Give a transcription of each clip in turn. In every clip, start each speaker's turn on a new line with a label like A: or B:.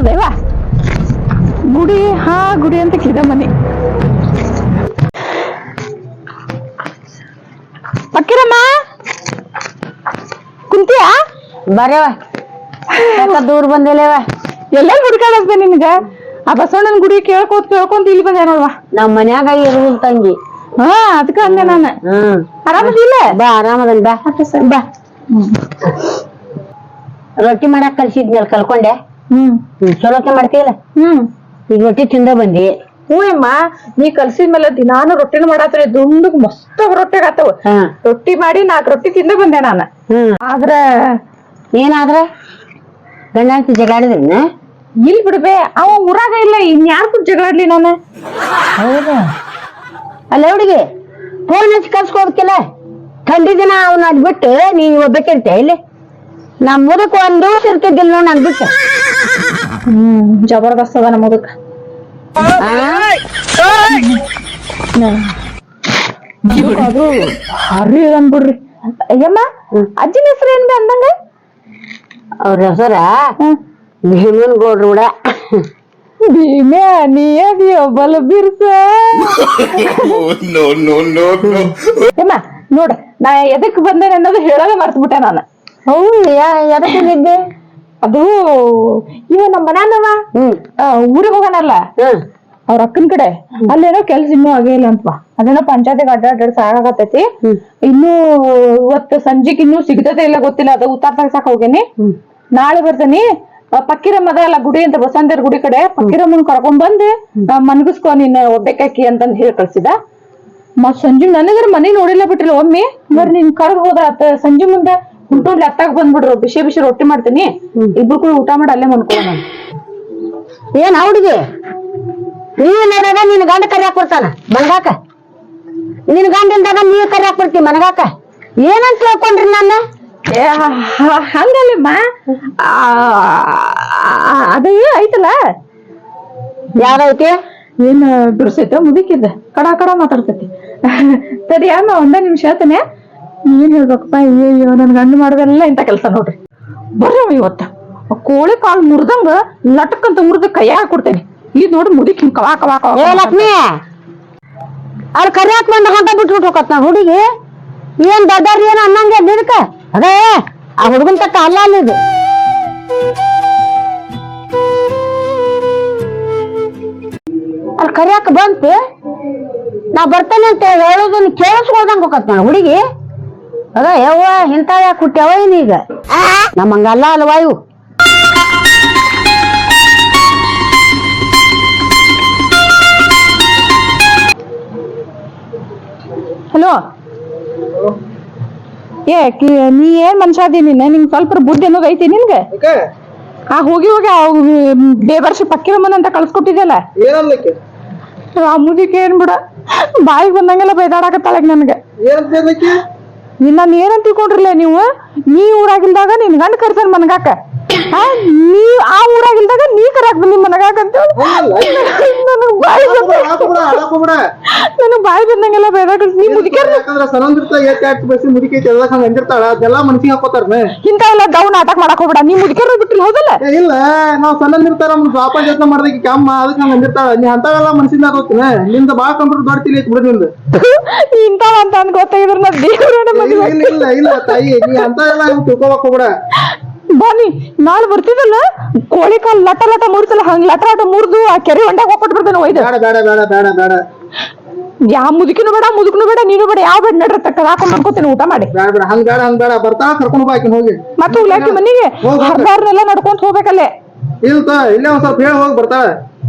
A: ದೇವಾ ಗುಡಿ ಹಾ ಗುಡಿ ಅಂತ ಕಿದ ಮನಿ ಪಕ್ಕಿರಮ್ಮ ಕುಂತಿಯಾ
B: ಬರ್ಯವ ದೂರ ಬಂದಿಲ್ಲವ
A: ಎಲ್ಲ ಹುಡ್ಕಾಡಕ್ ನಿನ್ಗ ಆ ಬಸವಣ್ಣನ ಗುಡಿ ಕೇಳ್ಕೊಂತ ಇಲ್ಲಿ ಬಂದೆ ನೋಡ್ವಾ
B: ನಮ್ ಮನ್ಯಾಗ ಇರುದಿಲ್ಲ ತಂಗಿ
A: ಹಾ ಅದಕ್ಕ ಅಂದೆ ನಾನು ಆರಾಮದಿಲ್ಲ
B: ಬಾ ಆರಾಮದನ್ ಬಾ ಬಾ ರೊಟ್ಟಿ ಮಾಡಾಕ್ ಕಲ್ಸಿದ್ನಲ್ ಕಲ್ಕೊಂಡೆ ಚಲೋಕೆ ಮಾಡ್ತೀಯಲ್ಲ ಈಗ ರೊಟ್ಟಿ ತಿಂದ ಬಂದಿ
A: ಹ್ಞೂ ಅಮ್ಮ ನೀ ಕಲ್ಸಿದ್ಮೇಲೆ ದಿನಾನು ರೊಟ್ಟಿನ ಮಾಡಾತ್ರಿ ದುಂಡಗ್ ಮಸ್ತ್ ರೊಟ್ಟಿ ಆಗತ್ತವ ರೊಟ್ಟಿ ಮಾಡಿ 4 ರೊಟ್ಟಿ ತಿಂದ ಬಂದೆ ನಾನು ಆದ್ರ
B: ಏನಾದ್ರ ಗಂಡ ಜಗಾಡಿದ್ರನ್ನ
A: ಇಲ್ ಬಿಡ್ಬೇ ಅವ ಊರಾಗ ಇಲ್ಲ ಇನ್ಯಾರ ಕೂಡ ಜಗಾಡ್ಲಿ ನಾನು
B: ಹೌದಾ ಅಲ್ಲ ಹುಡುಗಿ ಫೋನ್ ಹಚ್ಚಿ ಕಲ್ಸ್ಕೋಬೇಕಿಲ್ಲ ಥಂಡಿ ದಿನ ಅವ್ನ ಅದ್ ಬಿಟ್ಟು ನೀನ್ ಒಬ್ಬಾಕಿರ್ತೆ ಇಲ್ಲಿ ನಮ್ ಮುದಕ್ ಒಂದ್ ದಿವಸ ಇರ್ತಿದ್ದಿಲ್ಲ ನೋಡ್ ನನ್ ಬಿಟ್ಟು
A: ಜಬರ್ದಸ್ತ್ ಅದ ನಮ್ಮ ಮುದಕ್ ಅದು ಹರಿ ಅಂದ್ಬಿಡ್ರಿ ಅಯ್ಯಮ್ಮ ಅಜ್ಜಿನ ಹೆಸರು ಏನ್ ಅಂದಂಗ
B: ಅವ್ರ ಹೆಸರ ಭೀಮನ್ ಗೌಡ್ರು ಕೂಡ
A: ಭೀಮೆ ನೀಯದಿಯೋ ಬಲ ಬಿರ್ಸ ಅಮ್ಮ ನೋಡ ನಾ ಎದಕ್ ಬಂದೇನೆ ಅನ್ನೋದು ಹೇಳೋದ ಮರ್ತ್ಬಿಟ್ಟೆ ನಾನು
B: ಹೌದು ಎದಕ್ಕೆ ನಿದ್ದೆ
A: ಅದು ಇವ ನಮ್ಮ ಮನ್ಯಾನವ ಊರಿಗೆ ಹೋಗೋಣಲ್ಲ ಅವ್ರ ಅಕ್ಕನ ಕಡೆ ಅಲ್ಲೇನೋ ಕೆಲ್ಸ ಇನ್ನೂ ಆಗಿಲ್ಲ ಅಂತವಾ ಅದೇನೋ ಪಂಚಾಯತಿಗೆ ಅಡ್ಡಾಡ್ ಸಾಕಾಗತೈತಿ ಇನ್ನೂ ಇವತ್ತು ಸಂಜೆಗ್ ಇನ್ನೂ ಸಿಗ್ತದೆ ಇಲ್ಲ ಗೊತ್ತಿಲ್ಲ ಅದು ಉತ್ತಾರ ತಗ್ಸಾಕ್ ಹೋಗೇನಿ ನಾಳೆ ಬರ್ತೇನಿ ಪಕ್ಕಿರಮ್ಮ ಅಲ್ಲ ಗುಡಿ ಅಂತ ಬಸವಂತೇರ್ ಗುಡಿ ಕಡೆ ಪಕ್ಕಿರಮ್ಮನ್ ಕರ್ಕೊಂಡ್ ಬಂದು ಮನ್ಗಿಸ್ಕೊ ನೀನ್ ಒಬ್ಬೆಕಾಕಿ ಅಂತಂದ್ ಹೇಳಿ ಕಳ್ಸಿದ ಮತ್ ಸಂಜೆ ನನಗರ ಮನಿ ನೋಡಿಲ್ಲ ಬಿಟ್ಟಿಲ್ಲ ಒಮ್ಮೆ ಮರ್ ನೀನ್ ಕರ್ದ್ ಹೋದ ಸಂಜೆ ಮುಂದೆ ಹುಟ್ಟೋಡ್ ಲೆತ್ತಾಗ ಬಂದ್ಬಿಡ್ರು ಬಿಸಿ ಬಿಸಿ ರೊಟ್ಟಿ ಮಾಡ್ತೀನಿ ಇಬ್ರು ಕೂಡ ಊಟ ಮಾಡಿ ಅಲ್ಲೇ ಮನ್ಕೊಳ್ಳೋಣ
B: ಏನ್ ಹುಡುಗಿ ನೀವ್ ನೋಡಾಗ ನಿನ್ ಗಂಡ ಕರಿಯಾಕ್ ಬರ್ತಾನ ಮನ್ಗಾಕ ನಿನ್ ಗಂಡ ಇಲ್ದಾಗ ನೀವ್ ಕರಿಯಾಕ್ ಬರ್ತಿ ಮನ್ಗಾಕ ಏನಂತ ಹೇಳ್ಕೊಂಡ್ರಿ ನನ್ನ
A: ಹಂಗಲ್ಲಮ್ಮ ಅದು ಐತಲ್ಲ
B: ಯಾವ್ದೈತಿ
A: ಏನ್ ಬಿಡ್ಸೈತ ಮುದುಕಿದ್ದ ಕಡ ಕಡ ಮಾತಾಡ್ತೈತಿ ಸರಿ ಅಮ್ಮ ಒಂದೇ ನಿಮಿಷ ಹೇಳ್ತೇನೆ ಏನ್ ಹೇಳ್ಬೇಕಪ್ಪ ಅಯ್ಯೋ ನನ್ ಗಂಡು ಮಾಡೋದೆಲ್ಲ ಇಂತ ಕೆಲ್ಸ ನೋಡ್ರಿ ಬರ್ರಿ ಇವತ್ತ ಕೋಳಿ ಕಾಲ್ ಮುರ್ದಂಗ ಲಟಕ್ ಅಂತ ಮುರ್ದ ಕೈಯಾಗ ಕೊಡ್ತೇನೆ ಈಗ ನೋಡ್ರಿ ಮುದುಕಿ ಹಿಂಗ್ ಕವಾ ಕವಾ ಕವಾ
B: ಲಕ್ಷ್ಮಿ ಅವ್ರ ಕರಿಯಾಕ್ ಬಂದ ಗಂಟ ಬಿಟ್ಬಿಟ್ಟು ಹೋಗತ್ ನಾ ಹುಡುಗಿ ಏನ್ ದೊಡ್ಡವ್ರ ಏನ್ ಅನ್ನಂಗೆ ನಿಡ್ಕ ಅದೇ ಆ ಹುಡುಗನ್ ತಕ್ಕ ಅಲ್ಲ ಅಲ್ಲಿದು ಅಲ್ಲಿ ಕರಿಯಾಕ ಬಂತು ನಾ ಬರ್ತೇನೆ ಅಂತ ಹೇಳೋದನ್ನ ಕೇಳಿಸ್ಕೊಳ್ದಂಗ ಹೋಗತ್ ನಾನು ಹುಡುಗಿ ಅದ ಯವ್ವ ಇಂತ ಯಾಕೆ ಹುಟ್ಟ್ಯಾವ ಏನೀಗ ನಮ್ಮಂಗಲ್ಲ ಅಲ್ವಾ ಇವು
A: ಹಲೋ ನೀ ಏನ್ ಮನುಷ್ಯ ಅದಿ ನಿಂಗ್ ಸ್ವಲ್ಪ ಬುದ್ಧಿ ಅನ್ನೋದು ಐತಿ ನಿನ್ಗೆ ಹೋಗಿ ಬೇಬರ್ಷಿ ಪಕ್ಕಿರಮ್ಮನ ಅಂತ ಕಳ್ಸ್ಕೊಟ್ಟಿದ್ಯಲ್ಲ ಆ ಮುದಿಕೆ ಏನ್ ಬಿಡ ಬಾಯಿಗೆ ಬಂದಂಗೆಲ್ಲ ಬೈದಾಡಕತ್ತಾಳ ನನ್ಗೆ ನಾನ್ ಏನಂತ ತಿಳ್ಕೊಂಡ್ರಲ್ಲ ನೀ ಊರಾಗಿಲ್ದಾಗ ನಿನ್ ಗಂಡ ಕರ್ಸನ್ ಮನಗಾಕ ನೀ ಆ ಊರಾಗಿಲ್ದಾಗ ನೀ ಕರ್ಯಾಕ್ ಬಂದಿ ಮನಗಾಕ ಅಂತ ನನಗ್ ಬಾಯಿ ಬಂದಂಗೆಲ್ಲ ನೀ ಇಂತ ಎಲ್ಲ ಗೌ ನಾಟಕ ಮಾಡಕ್ ಹೋಗ್ಬೇಡ ನೀ ಮುದುಕೇರ್ ಬಿಟ್ಟಿಲ್ಲ ಹೌದಲ್ಲ
C: ಇಲ್ಲ ನಾವ್ ಸಣ್ಣ ಇರ್ತಾರ ವ್ಯಾಪಾರ ಜೊತೆ ಮಾಡ್ದಕ್ಕೆ ಕಮ್ಮ ಅದಕ್ಕೆ ಹಂಗ ಅಂದಿರ್ತಾಳ ನೀ ಅಂತವೆಲ್ಲ ಮನ್ಸಿಂದ ಹೋಗ್ತೀನಿ ನಿಂದ ಬಾಳ ಕಂಪ್ಯೂಟರ್ ದೊಡ್ಡ ತಿಳಿ ಬಿಡ ನಿಂದ
A: ಇಂತಾವ ಅಂತ ಅಂದ್ ಗೊತ್ತಾಗಿದ್ರ ನಾ
C: ಇಲ್ಲ ಇಲ್ಲ ತಾಯಿ ನೀ ಅಂತವೆಲ್ಲ ತಿಳ್ಕೊಳಕ್ ಹೋಗ್ಬೇಡ
A: ಬಾನಿ ನಾಳೆ ಬರ್ತಿದಲ್ಲ ಕೋಳಿ ಕಾಲ್ ಲಟ ಲಟ ಮುರ್ಸಲ್ಲ ಹಂಗ್ ಲಟ ಲಟ ಮುರ್ದು ಆ ಕೆರೆ ಹೊಂಡಾಗ ಹೋಗ್ಕೊಟ್ಟು ಬಿಡ್ತೇನೆ ಒಯ್ದು ಯಾವ ಮುದುಕಿನೂ ಬೇಡ ಮುದುಕನು ಬೇಡ ನೀನು ಬೇಡ ಯಾವ ಬೇಡ ನಡ್ರ ತಕ್ಕ ಹಾಕೊಂಡ್ ಮಾಡ್ಕೋತೇನೆ ಊಟ ಮಾಡಿ
C: ಹಂಗ ಬೇಡ ಬರ್ತಾಳ ಕರ್ಕೊಂಡು ಬಾಕಿ ಹೋಗಿ
A: ಮತ್ತೆ ಹೋಗ್ಲಾಕಿ ಮನೆಗೆ ಹರ್ದಾರ್ನೆಲ್ಲ ನಡ್ಕೊಂತ ಹೋಗ್ಬೇಕಲ್ಲೇ
C: ಇಲ್ಲೇ ಒಂದ್ ಸ್ವಲ್ಪ ಹೇಳಿ ಹೋಗಿ ಬರ್ತಾಳ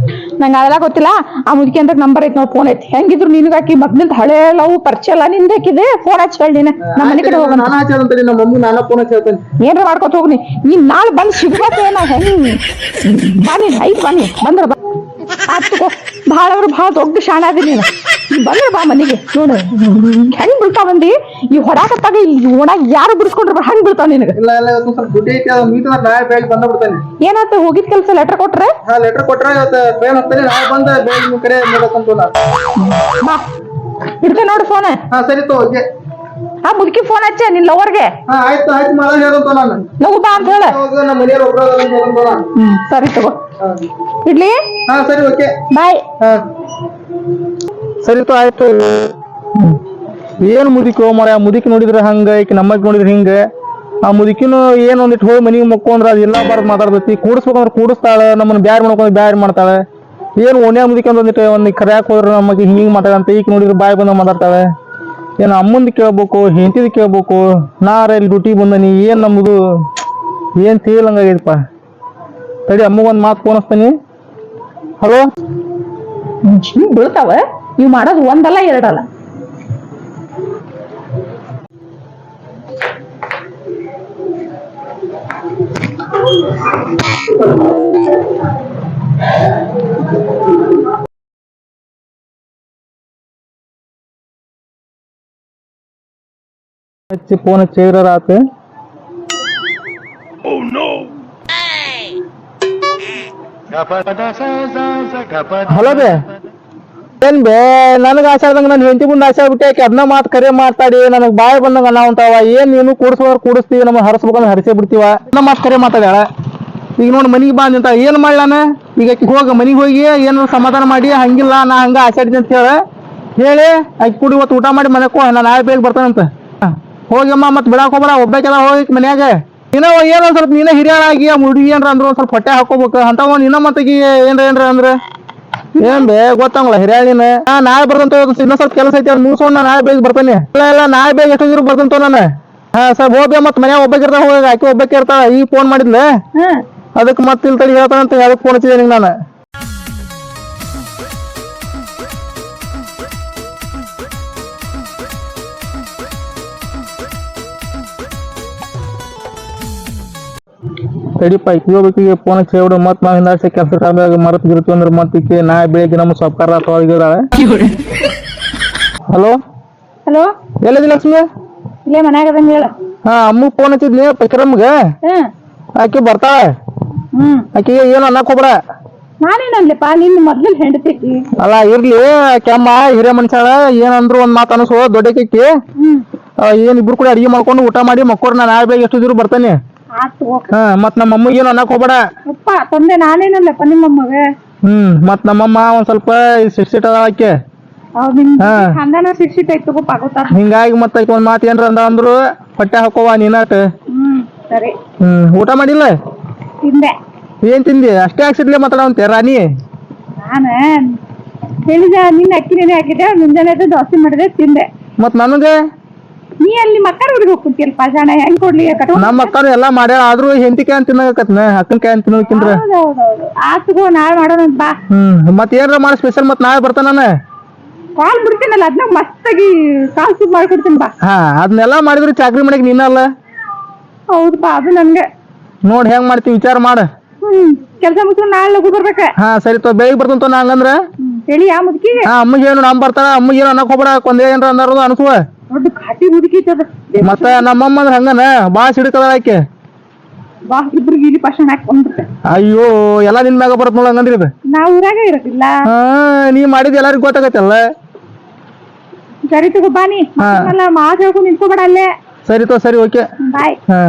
A: ನಂಗೆ ಅದೆಲ್ಲ ಗೊತ್ತಿಲ್ಲ ಆ ಮುದುಕಿ ಅಂತ ನಂಬರ್ ಐತಿ ನೋಡ್ ಫೋನ್ ಐತಿ ಹೆಂಗಿದ್ರು ನಿನ್ಗ ಹಾಕಿ ಮಗ್ನಿಂದ ಹಳೆ ಲವ್ ಪರಿಚಯ ಎಲ್ಲ ನಿಂದ ಹಾಕಿದೆ ಫೋನ್ ಹಚ್ಚಿ ಹೇಳಿ ನೀನ ನಮ್ಮ ಮನೆ ಕಡೆ ಹೋಗೋಣ
C: ನಮ್ಮ ಮಮ್ಮಿ ನಾನ ಫೋನ್ ಹಚ್ಚಿ ಹೇಳ್ತೇನೆ
A: ಏನ್ರ ಮಾಡ್ಕೊತ ಹೋಗ್ನಿ ನೀನ್ ನಾಳೆ ಬಂದ್ ಸಿಗ್ಬೇಕೇನ ಹೆಂಗ್ ಬಾನಿ ಐತ್ ಬಾನಿ ಬಂದ್ರ ಆತ್ಕೋ ಭಾಳ ಅಂದ್ರೆ ಭಾಳ ದೊಡ್ಡ ಶಾಣ ಅದಿ ನೀನು ಬಂದ್ರೆ ಬಾ ಮನೆಗೆ ನೋಡು ಹೆಂಗ್ ಬೀಳ್ತಾವ ಬಂದಿ ಈ ಹೊಡಾಕತ್ತಾಗ ಈ ಒಣಾಗ ಯಾರು ಬಿಡಿಸ್ಕೊಂಡ್ರ ಹಂಗ್ ಬೀಳ್ತಾವ ನಿನಗ ಏನಾತ ಹೋಗಿದ್ ಕೆಲ್ಸ ಲೆಟರ್ ಕೊಟ್ರೆ
C: ಲೆಟರ್ ಕೊಟ್ರೆ ಟ್ರೈನ್ ಹೋಗ್ತಾನೆ ನಾವು ಬಂದ ನಿಮ್ ಕಡೆ ನೋಡಕ್ಕಂತ
A: ಬಾ ಇಡ್ತೇನೆ ನೋಡು ಫೋನ್
C: ಸರಿ ತೋ
A: ಆ ಮುದುಕಿ ಫೋನ್ ಹಚ್ಚ ನಿನ್ ಲವರ್ಗೆ.
C: ಹಾ ಆಯ್ತು ಆಯ್ತು ಮಾಡ ಹೇಳಂತ ನಾನು
A: ಲಗು ಬಾ ಅಂತ ಹೇಳ.
C: ನಮ್ಮ ಮನೆಯವ್ರ ಒಬ್ಬರ
A: ಸರಿ ತಗೋ ಇಡ್ಲಿ.
C: ಹಾ ಸರಿ ಓಕೆ
A: ಬಾಯ್.
C: ಹಾ ಸರಿ ತೋ ಆಯ್ತು. ಏನ್ ಮುದುಕಿ ಮರ ಮುದುಕಿ ನೋಡಿದ್ರೆ ಹಂಗ ಈಕಿ ನಮ್ಮಗ್ ನೋಡಿದ್ರೆ ಹಿಂಗ. ಆ ಮುದುಕಿನು ಏನ್ ಒಂದಿಟ್ಟು ಹೋಗಿ ಮನಿಗೆ ಮಕ್ಕೊಂಡ್ರ ಅದೆಲ್ಲ ಬಾರ್ದು ಮಾತಾಡ್ತೈತಿ. ಕೂಡಿಸ್ಬೇಕಂದ್ರೆ ಕೂಡಿಸ್ತಾಳ, ನಮ್ಮನ್ನ ಬ್ಯಾರ್ ಮಾಡ್ಕೊಂಡ್ರೆ ಬ್ಯಾರ್ ಮಾಡ್ತಾಳೆ. ಏನ್ ಓಣ್ಯಾ ಮುದುಕಿ ಅಂತ ಒಂದಿಟ್ಟು ಒಂದ್ ಕರ್ಯಾಕ್ ಹೋದ್ರೆ ನಮಗೆ ಹಿಂಗ್ ಮಾತಾಡಂತ ಈಕಿ ನೋಡಿದ್ರೆ ಬಾಯ್ ಬಂದ ಮಾತಾಡ್ತಾಳೆ. ಏನ್ ಅಮ್ಮಂದ್ ಕೇಳ್ಬೇಕು ಹೆಂಡತಿದ್ ಕೇಳ್ಬೇಕು. ನಾರ ಇಲ್ಲಿ ಡ್ಯೂಟಿ ಬಂದನಿ ಏನ್ ನಮ್ದು ಏನ್ ತಿಳಿಯಂಗಾಗೈತಪ್ಪ. ತಡಿ ಅಮ್ಮಗೊಂದ್ ಮಾತು ಫೋನ್ ಹಚ್ತಾನಿ. ಹಲೋ
A: ಬೀಳ್ತಾವ ಇವ್ ಮಾಡೋದು ಒಂದಲ್ಲ ಎರಡಲ್ಲ.
C: ಹಚ್ಚಿ ಫೋನ್ ಹಚ್ಚಿದ್ರ ಆತ. ಹಲೋ ಬೇ ಏನ್ ಬೇ ನನಗೆ ಆಸೆ ಆದಂಗ ನನ್ನ ಹೆಂಡತಿ ಮುಂದೆ ಆಸೆ ಆಗ್ಬಿಟ್ಟೆ. ಆಕೆ ಅದನ್ನ ಮಾತು ಕರೆ ಮಾತಾಡಿ ನನಗೆ ಬಾಯ್ ಬಂದಂಗ ಅನ್ನಾವಂತಾವ. ಏನ್ ನೀನು ಕೂಡಿಸ್ಬೋದ್ರ ಕೂಡಿಸ್ತೀವಿ, ನಮ್ಮ ಹರಸ್ಬೇಕಂದ್ರೆ ಹರಿಸೇ ಬಿಡ್ತೀವ. ಅದನ್ನ ಮಾತು ಕರೆ ಮಾತಾಡ್ಯಾಳ. ಈಗ ನೋಡಿ ಮನಿಗೆ ಬಾ ಅಂತ ಏನ್ ಮಾಡ್ಲ ನಾನು ಈಗ ಹೋಗ ಮನಿಗೆ ಹೋಗಿ ಏನು ಸಮಾಧಾನ ಮಾಡಿ ಹಂಗಿಲ್ಲ ನಾ ಹಂಗ ಆಸೆ ಆಡಿದ್ದೆ ಅಂತ ಹೇಳಿ ಆಕಿ ಕೂಡಿ ಇವತ್ತು ಊಟ ಮಾಡಿ ಮನೆಕೋ ನಾನು ನಾಳೆ ಬೇಗ ಬರ್ತಾನಂತ. ಹೋಗಮ್ಮ ಮತ್ತೆ ಬಿಡಾಕ್ ಹೋಗ್ಬೇಡ, ಒಬ್ಬಾಕೆಲ್ಲ ಹೋಗಿ ಮನ್ಯಾಗ. ಏನೋ ಏನೋ ಸ್ವಲ್ಪ ನೀನ ಹಿರಿಯರಾಗಿ ಹುಡುಗಿ ಏನ್ರ ಅಂದ್ರು ಒಂದ್ ಸ್ವಲ್ಪ ಹೊಟ್ಟೆ ಹಾಕೋಬೇಕು ಅಂತವ ನಿನ್ನ ಮತ್ತಿಗೆ ಏನ್ರ ಅಂದ್ರೆ ಏನ್ ಬೇ ಗೊತ್ತಂಗಲ್ಲ ಹಿರಿಯಾಳಿನ. ನಾಳೆ ಬರ್ದಂತ ಇನ್ನೂ ಸ್ವಲ್ಪ ಕೆಲಸ ಐತಿ ಅವ್ರು ಮುಗಿಸ್ಕೊಂಡು ನಾನು ನಾಳೆ ಬೇಗ ಬರ್ತಾನೆ. ಇಲ್ಲ ನಾಳೆ ಬೇಗ ಎಷ್ಟೊಂದಿರು ಬರ್ದಂತ ನಾನು. ಹಾ ಸರ್ ಹೋಗ್ಬೇ ಮತ್ ಮನ್ಯಾಗ ಒಬ್ಬಾಕಿರ್ತಾವ ಹೋಗಿ ಆಕಿ ಒಬ್ಬಾಕಿ ಇರ್ತಾಳ. ಈಗ ಫೋನ್ ಮಾಡಿದ್ಲೆ ಅದಕ್ಕೆ ಮತ್ತೆ ಇಲ್ಲಿ ತಡಿ ಹೇಳ್ತಾನಂತ ಅದಕ್ಕೆ ಫೋನ್ ಹಚ್ಚಿದೆ ನಿಂಗೆ ನಾನು. ತಡಿಪ ಹೋಗ್ಬೇಕಿಗೆ ಫೋನ್ ಹಚ್ಚಿ ಹೇಳ್ಬಿಡು. ಮತ್ತೆ ನಾವು ಹಿಂದಾಸೆ ಕೆಲಸ ಕಾಮ್ಯಾಗ ಮರತ್ ಗಿರ್ತೀವಿ ಅಂದ್ರೆ ಮತ್ತೆ ನಾ ಬೆಳಿಗ್ಗೆ ನಮ್ಮ ಸೊಪ್ಕಾರ ತೊಳಗಿದಾಳೆ. ಹಲೋ
A: ಹಲೋ
C: ಎಲ್ಲಿದಿ ಲಕ್ಷ್ಮಿ?
A: ಇಲ್ಲೇ ಮನ್ಯಾಗ ಅದಂಗ ಹೇಳ.
C: ಹಾ ಅಮ್ಮ ಫೋನ್ ಹಚ್ಚಿದ್ನಿ ಪಕ್ರಮ್ಗೆ. ಆಕಿ ಬರ್ತಾಳೆ. ಆಕಿಗೆ ಏನು ಅನ್ನಕ್ ಹೋಗ್ಬೇಡ.
A: ನಾನೇನಲ್ಲಪ್ಪ ನಿನ್ನ ಮೊದ್ಲು ಹೆಂಡತಿ
C: ಅಲ್ಲ ಇರ್ಲಿ ಕೆಮ್ಮ ಹಿರಿಯ ಮನುಷ್ಯಾಳ ಏನಂದ್ರು ಒಂದ್ ಮಾತು ಅನಸು ದೊಡ್ಡಕಿ. ಏನ್ ಇಬ್ರು ಕೂಡ ಅಡಿಗೆ ಮಾಡ್ಕೊಂಡು ಊಟ ಮಾಡಿ ಮಕ್ಕೋರ್ ನಾನು ನಾಳೆ ಬೇಗ ಎಷ್ಟು ದಿನ ಬರ್ತಾನೆ. ಹಾ ಮತ್ ನಮ್ಮ ಅಮ್ಮಗೆ ಏನು ಅನ್ನಕ್ ಹೋಗ್ಬೇಡ.
A: ಅಪ್ಪ ತಂದೆ ನಾನೇನಲ್ಲಪ್ಪ ನಿಮ್ಮಮ್ಮಗ.
C: ಮತ್ ನಮ್ಮಮ್ಮ ಒಂದ್ ಸ್ವಲ್ಪ ಸಿಟ್ ಆಕೆ. ಹಿಂಗಾಗಿ ಮತ್ತ ಒಂದ್ ಮಾತು ಏನ್ರ ಅಂದ್ರು ಹೊಟ್ಟೆ ಹಾಕೋವ ನೀನಾಟ.
A: ಸರಿ
C: ಊಟ ಮಾಡಿಲ್ಲ?
A: ತಿಂದೆ.
C: ಏನ್ ತಿಂದಿ ಅಷ್ಟೇ ಹಾಕ್ಸಿದ್ಲೆ ಮಾತಾಡಂತೆ ರಾಣಿ?
A: ನಾನು ಹೇಳಿದ ನಿನ್ನ ಅಕ್ಕಿನೇ ಹಾಕಿದ್ದೆ ಮುಂಜಾನೆ ದೋಸೆ ಮಾಡಿದೆ ತಿಂದೆ.
C: ಮತ್ ನನಗೆ
A: ನೀ ಅಲ್ಲಿ ಮಕ್ಕಳ ಹುಡುಗ ಹೋಗ್ತಿಲ್ಪ ಜಾಣ ಹೆಂಗ್ ಕೊಡ್ಲಿ?
C: ನಮ್ಮ ಅಕ್ಕನು ಎಲ್ಲಾ ಮಾಡ್ಯಾಳ ಆದ್ರೂ ಹೆಂಡತಿ ಕ್ಯಾನ್ ತಿನ್ನಕತ್ನ ಅಕ್ಕನ ಕ್ಯಾನ್ ತಿನ್ನೋಕಿಂದ್ರ
A: ಆತಗೋ ನಾಳೆ ಮಾಡೋಣ ಬಾ.
C: ಮತ್ ಏನ್ರ ಮಾಡಿ ಸ್ಪೆಷಲ್ ಮತ್ ನಾಳೆ ಬರ್ತಾನ ನಾನು
A: ಕಾಲ್ ಬಿಡ್ತೀನಲ್ಲ ಅದನ್ನ ಮಸ್ತಾಗಿ ಕಾಲ್ ಸೂಪ್ ಮಾಡ್ಕೊಡ್ತೀನಿ ಬಾ.
C: ಹಾ ಅದನ್ನೆಲ್ಲಾ ಮಾಡಿದ್ರು ಚಾಕ್ರಿ ಮಾಡಕ್ ನೀನಲ್ಲ.
A: ಹೌದು ಬಾ ಅದು ನನ್ಗೆ
C: ನೋಡ್ ಹೆಂಗ್ ಮಾಡ್ತೀವಿ ವಿಚಾರ ಮಾಡ.
A: ಕೆಲಸ ಮುಗಿಸ್ಕೊಂಡು ನಾಳೆ ಲಗು ಬರ್ಬೇಕ.
C: ಹಾ ಸರಿ ತೋ ಬೇಗ ಬರ್ತಂತ ನಾ ಹಂಗಂದ್ರ
A: ಹೇಳಿ ಯಾವ ಮುದುಕಿಗೆ.
C: ಹಾ ಅಮ್ಮಗೆ ಏನು ನಮ್ ಬರ್ತಾಳ ಅಮ್ಮಗೆ ಏನು ಅನ್ನಕ್ ಹೋಗ್ಬೇಡ. ಕೊಂದೇ ಏನ್ರ ಅಂದಾರ ಅನ್ಸುವ
A: ದೊಡ್ಡ ಘಾಟಿ ಮುದುಕಿ
C: ಮತ್ತ ನಮ್ಮಮ್ಮ ಅಂದ್ರ ಹಂಗನ ಬಾಳ ಸಿಡಿಕದ ಆಕೆ.
A: ಬಾ ಇಬ್ರಿಗೆ ಇಲ್ಲಿ ಪಾಷಣ ಹಾಕಿ ಬಂದ್ಬಿಟ್ಟೆ.
C: ಅಯ್ಯೋ ಎಲ್ಲಾ ನಿನ್ ಮ್ಯಾಗ ಬರತ್ ನೋಡ ಹಂಗಂದ್ರಿ ಇದು.
A: ನಾವ್ ಊರಾಗ ಇರೋದಿಲ್ಲ.
C: ನೀ ಮಾಡಿದ್ ಎಲ್ಲಾರಿಗೂ ಗೊತ್ತಾಗತ್ತಲ್ಲ.
A: ಸರಿ ತಗೋ ಬಾನಿ ಮಾತು ಹೇಳ್ಕೊಂಡು ನಿಂತ್ಕೋಬೇಡ ಅಲ್ಲೇ.
C: ಸರಿ ತೋ ಸರಿ ಓಕೆ
A: ಬಾಯ್.
C: ಹಾ